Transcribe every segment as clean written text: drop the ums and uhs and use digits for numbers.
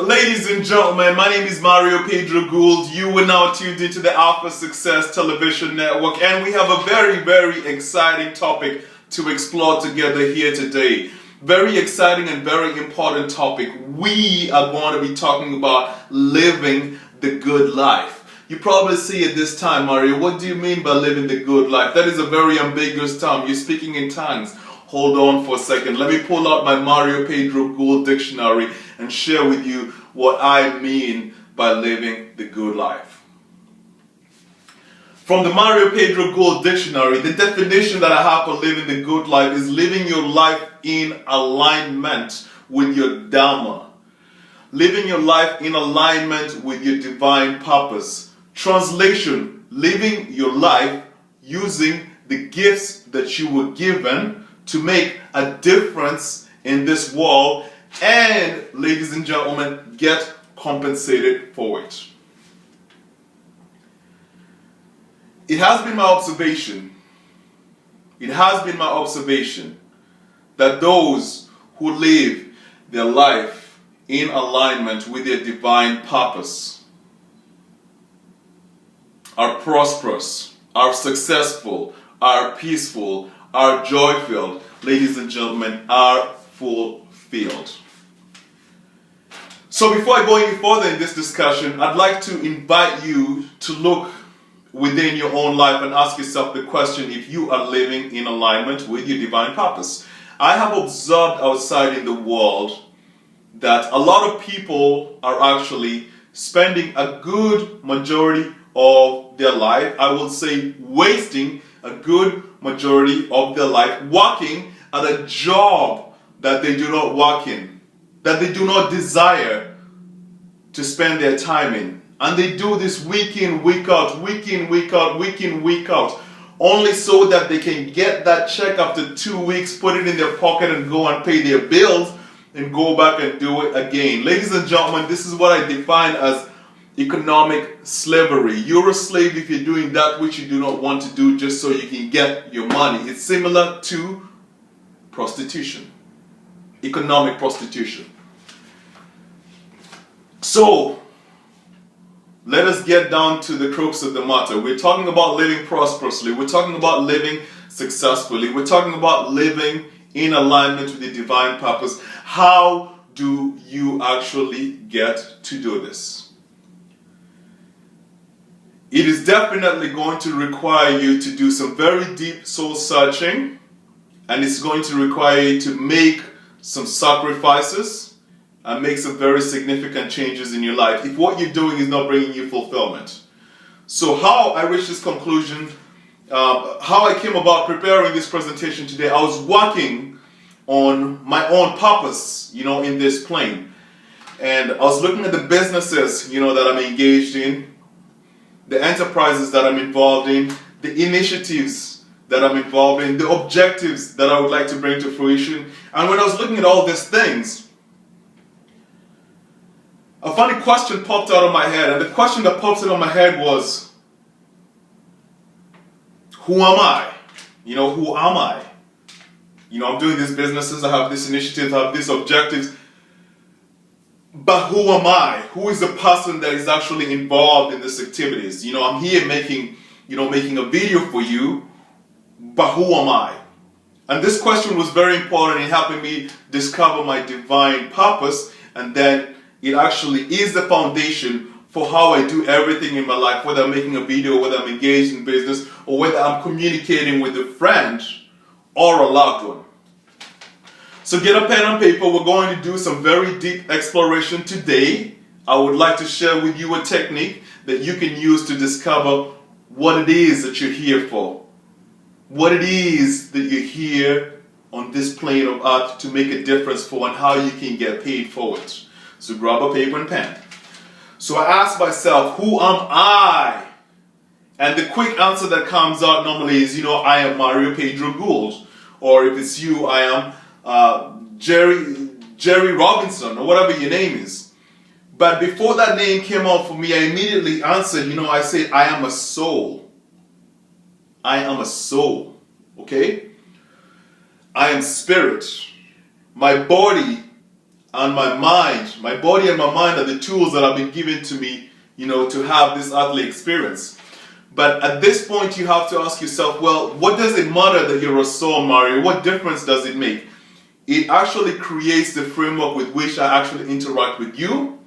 Ladies and gentlemen, my name is Mario Pedro Gould. You are now tuned into the Alpha Success Television Network, and we have a very exciting topic to explore together here today. Very exciting and very important topic. We are going to be talking about living the good life. You probably see at this time, Mario, what do you mean by living the good life? That is a very ambiguous term. You're speaking in tongues. Hold on for a second. Let me pull out my Mario Pedro Gould dictionary and share with you what I mean by living the good life. From the Mario Pedro Gould dictionary, the definition that I have for living the good life is living your life in alignment with your Dharma. Living your life in alignment with your divine purpose. Translation, living your life using the gifts that you were given to make a difference in this world and, ladies and gentlemen, get compensated for it. It has been my observation that those who live their life in alignment with their divine purpose are prosperous, are successful, are peaceful, are joy-filled, ladies and gentlemen, are fulfilled. So before I go any further in this discussion, I'd like to invite you to look within your own life and ask yourself the question if you are living in alignment with your divine purpose. I have observed outside in the world that a lot of people are actually spending a good majority of their life, I will say wasting a good majority of their life working at a job that they do not work in, that they do not desire to spend their time in. And they do this week in, week out, only so that they can get that check after 2 weeks, put it in their pocket and go and pay their bills and go back and do it again. Ladies and gentlemen, this is what I define as economic slavery. You're a slave if you're doing that which you do not want to do just so you can get your money. It's similar to prostitution, economic prostitution. So, let us get down to the crux of the matter. We're talking about living prosperously. We're talking about living successfully. We're talking about living in alignment with the divine purpose. How do you actually get to do this? It is definitely going to require you to do some very deep soul searching, and it's going to require you to make some sacrifices and make some very significant changes in your life if what you're doing is not bringing you fulfillment. So how I reached this conclusion, how I came about preparing this presentation today, I was working on my own purpose, in this plane. And I was looking at the businesses, that I'm engaged in, the enterprises that I'm involved in, the initiatives that I'm involved in, the objectives that I would like to bring to fruition. And when I was looking at all these things, a funny question popped out of my head. And the question that popped out of my head was, who am I? Who am I? I'm doing these businesses, I have these initiatives, I have these objectives. But who am I? Who is the person that is actually involved in these activities? I'm here making a video for you, but who am I? And this question was very important in helping me discover my divine purpose, and then it actually is the foundation for how I do everything in my life, whether I'm making a video, whether I'm engaged in business, or whether I'm communicating with a friend or a loved one. So get a pen and paper. We're going to do some very deep exploration today. I would like to share with you a technique that you can use to discover what it is that you're here for. What it is that you're here on this plane of earth to make a difference for, and how you can get paid for it. So grab a paper and pen. So I ask myself, who am I? And the quick answer that comes out normally is, I am Mario Pedro Gould. Or if it's you, I am Jerry Robinson, or whatever your name is. But before that name came out for me, I immediately answered, I said, I am a soul. I am a soul, okay? I am spirit. My body and my mind, my body and my mind are the tools that have been given to me, to have this earthly experience. But at this point, you have to ask yourself, well, what does it matter that you're a soul, Mario? What difference does it make? It actually creates the framework with which I actually interact with you,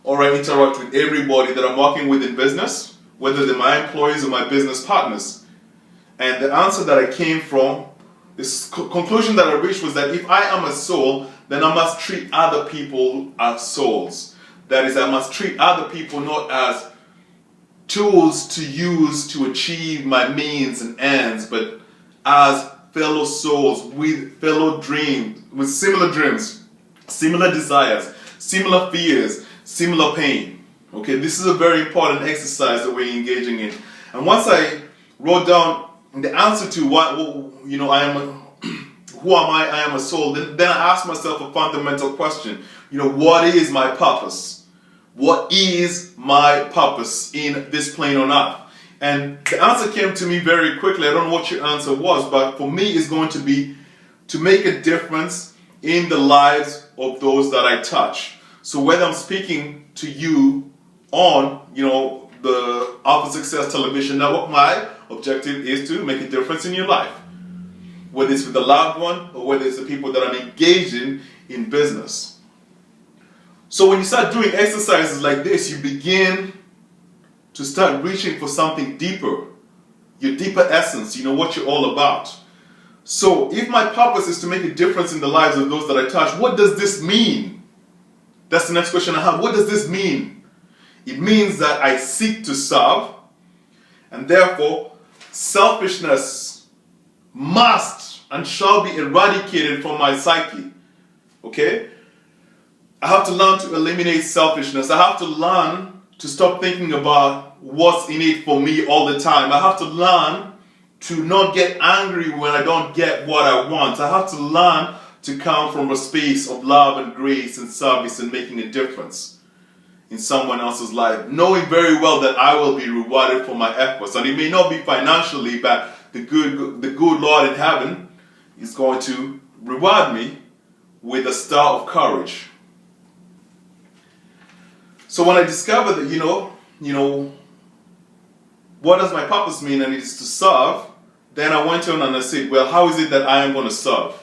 or I interact with everybody that I'm working with in business, whether they're my employees or my business partners. And the answer that I came from, this conclusion that I reached was that if I am a soul, then I must treat other people as souls. That is, I must treat other people not as tools to use to achieve my means and ends, but as fellow souls with fellow dreams, with similar dreams, similar desires, similar fears, similar pain. Okay, this is a very important exercise that we're engaging in. And once I wrote down the answer to what, I am, who am I? I am a soul. Then I asked myself a fundamental question. What is my purpose? What is my purpose in this plane on earth? And the answer came to me very quickly. I don't know what your answer was, but for me it's going to be to make a difference in the lives of those that I touch. So whether I'm speaking to you on, the Alpha Success Television Network, my objective is to make a difference in your life. Whether it's with a loved one or whether it's the people that I'm engaging in business. So when you start doing exercises like this, you begin to start reaching for something deeper, your deeper essence, what you're all about. So if my purpose is to make a difference in the lives of those that I touch, what does this mean? That's the next question I have. What does this mean? It means that I seek to serve, and therefore selfishness must and shall be eradicated from my psyche. Okay? I have to learn to eliminate selfishness. I have to learn to stop thinking about what's in it for me all the time. I have to learn to not get angry when I don't get what I want. I have to learn to come from a space of love and grace and service and making a difference in someone else's life, knowing very well that I will be rewarded for my efforts. And it may not be financially, but the good Lord in heaven is going to reward me with a star of courage. So when I discovered that, what does my purpose mean, and it is to serve, then I went on and I said, well, how is it that I am going to serve?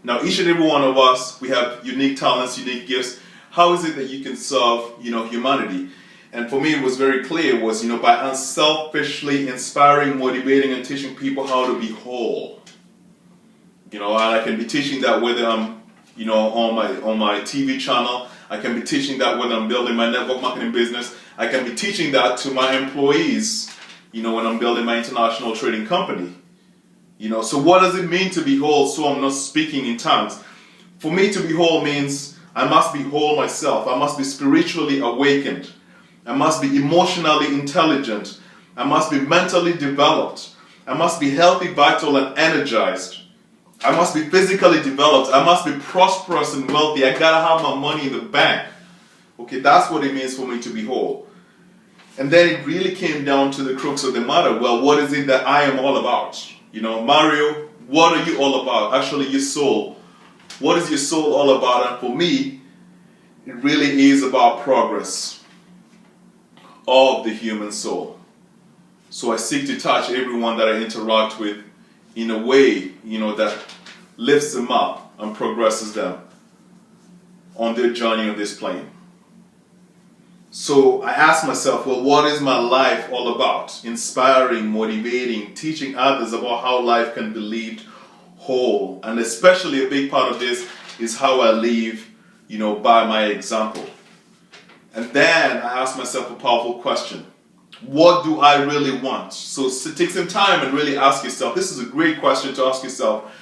Now, each and every one of us, we have unique talents, unique gifts. How is it that you can serve, humanity? And for me, it was very clear, it was, by unselfishly inspiring, motivating, and teaching people how to be whole. And I can be teaching that whether I'm, on my TV channel. I can be teaching that when I'm building my network marketing business. I can be teaching that to my employees, when I'm building my international trading company. So what does it mean to be whole so I'm not speaking in tongues? For me to be whole means I must be whole myself. I must be spiritually awakened. I must be emotionally intelligent. I must be mentally developed. I must be healthy, vital, and energized. I must be physically developed. I must be prosperous and wealthy. I gotta have my money in the bank. Okay, that's what it means for me to be whole. And then it really came down to the crux of the matter. Well, what is it that I am all about? Mario, what are you all about? Actually, your soul. What is your soul all about? And for me, it really is about progress of the human soul. So I seek to touch everyone that I interact with in a way, that lifts them up and progresses them on their journey on this plane. So I asked myself, well, what is my life all about? Inspiring, motivating, teaching others about how life can be lived whole. And especially a big part of this is how I live, by my example. And then I asked myself a powerful question. What do I really want? So take some time and really ask yourself. This is a great question to ask yourself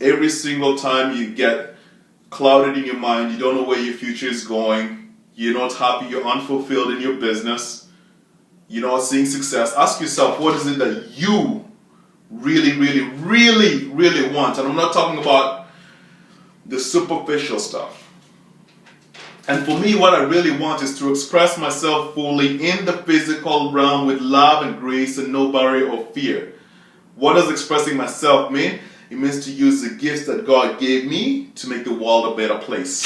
every single time you get clouded in your mind, you don't know where your future is going, you're not happy, you're unfulfilled in your business, you're not seeing success. Ask yourself, what is it that you really, really, really, really want? And I'm not talking about the superficial stuff. And for me, what I really want is to express myself fully in the physical realm with love and grace and no barrier or fear. What does expressing myself mean? It means to use the gifts that God gave me to make the world a better place.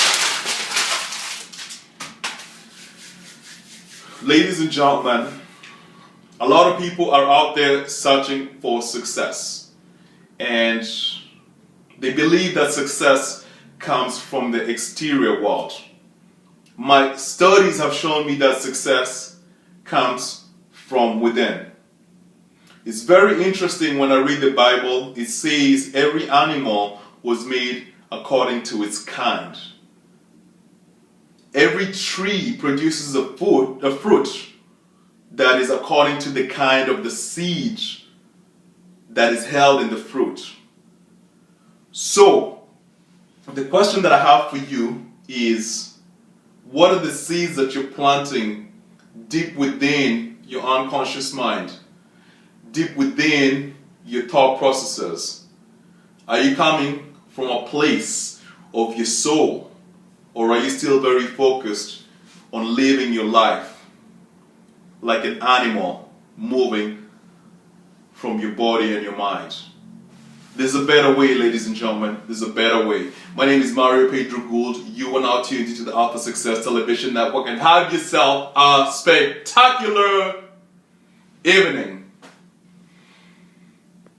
Ladies and gentlemen, a lot of people are out there searching for success. And they believe that success comes from the exterior world. My studies have shown me that success comes from within. It's very interesting when I read the Bible, it says every animal was made according to its kind. Every tree produces a fruit that is according to the kind of the seed that is held in the fruit. So, the question that I have for you is, what are the seeds that you're planting deep within your unconscious mind? Deep within your thought processes? Are you coming from a place of your soul? Or are you still very focused on living your life like an animal moving from your body and your mind? There's a better way, ladies and gentlemen. There's a better way. My name is Mario Pedro Gould. You are now tuned into the Alpha Success Television Network, and have yourself a spectacular evening.